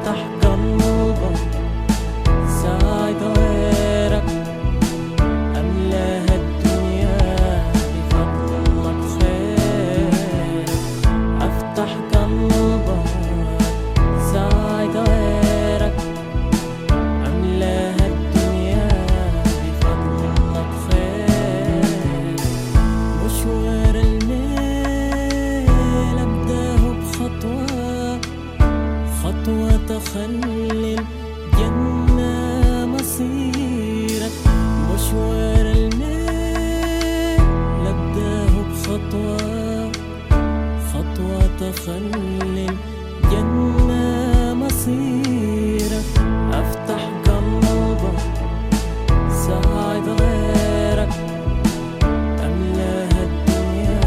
افتح قلبك ساعد غيرك، املاها الدنيا بفضلك خير. افتح قلبك ساعد غيرك، املاها الدنيا بفضلك خير. مشوار الليل ابداه بخطوة، خطوة تخلي الجنة مصيرك. مشوار الليل ابداه بخطوة، خطوة تخلي الجنة مصيرك. افتح قلبك ساعد غيرك، املاها الدنيا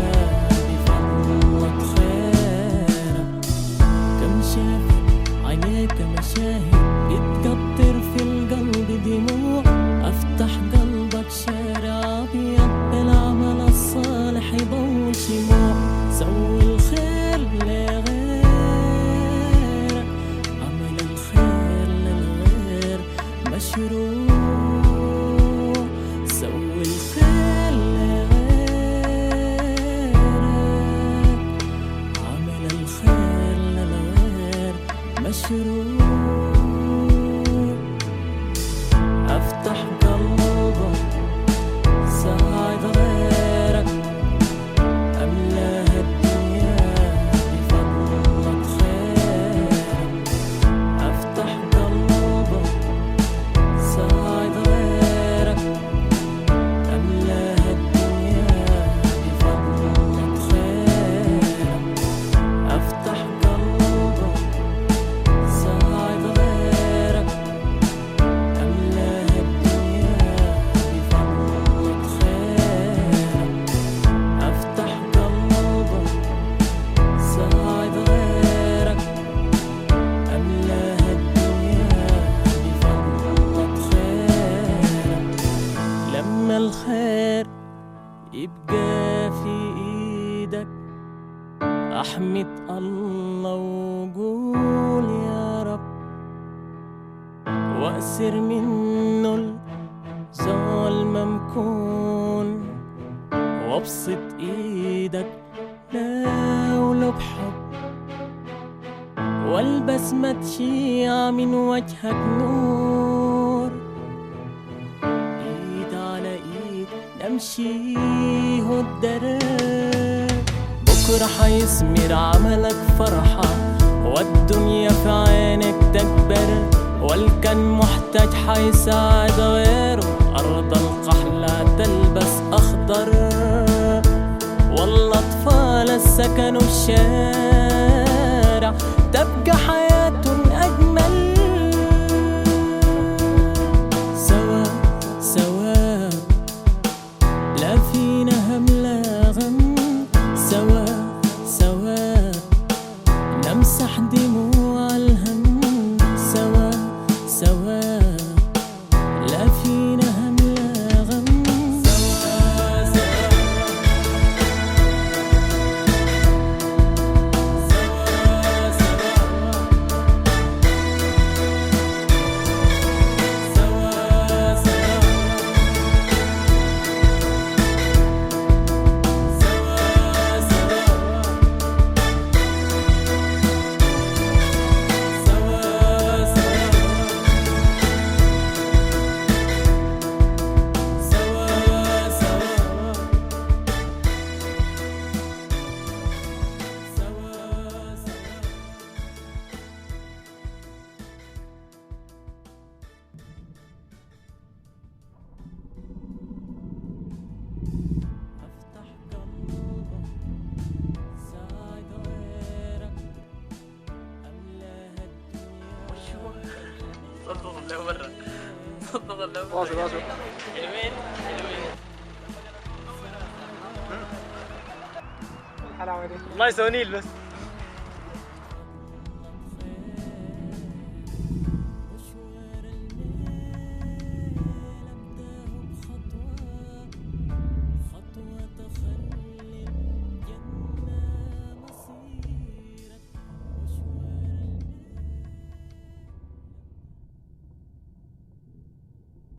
بفضلك خيرك. كم شافت عينيك مشاهد بتقطر في القلب دموع، افتح قلبك شارع ابيض بالعمل الصالح يضوي شموع. سوي الخير لغيرك، عمل الخير للغير مشروع. سوي الخير لغيرك، عمل الخير للغير مشروع. افتح قلبك ساعد غيرك، املاها الدنيا بفضلك خير. افتح قلبك ساعد غيرك، املاها الدنيا بفضلك خير. افتح قلبك ساعد غيرك، املاها الدنيا بفضلك خير. افتح قلبك ساعد غيرك، املاها الدنيا بفضلك خير. لما الخير يبقى في ايدك احمد الله وقول يا رب، واسر منه الزول ممكون، وابسط ايدك لو بحب، والبسمة تشيع من وجهك نور. ايد على ايد نمشي هو الدرب، بكرة حيثمر عملك فرحة، والدنيا في عينك تكبر. والكن محتاج حيساعد غيره، أرض القحلة تلبس أخضر. والأطفال السكنوا الشارع تبقى حياة أجمل. سوا سوا لا فينا هم لا غم، سوا سوا نمسح دموع الهم. سوا سوا لا فينا هم لا غم. سوا سوا صدق الله برا، صدق الله برا. واصل واصل. حلوين حلوين. الحلاوه دي الله يسوي نيل بس.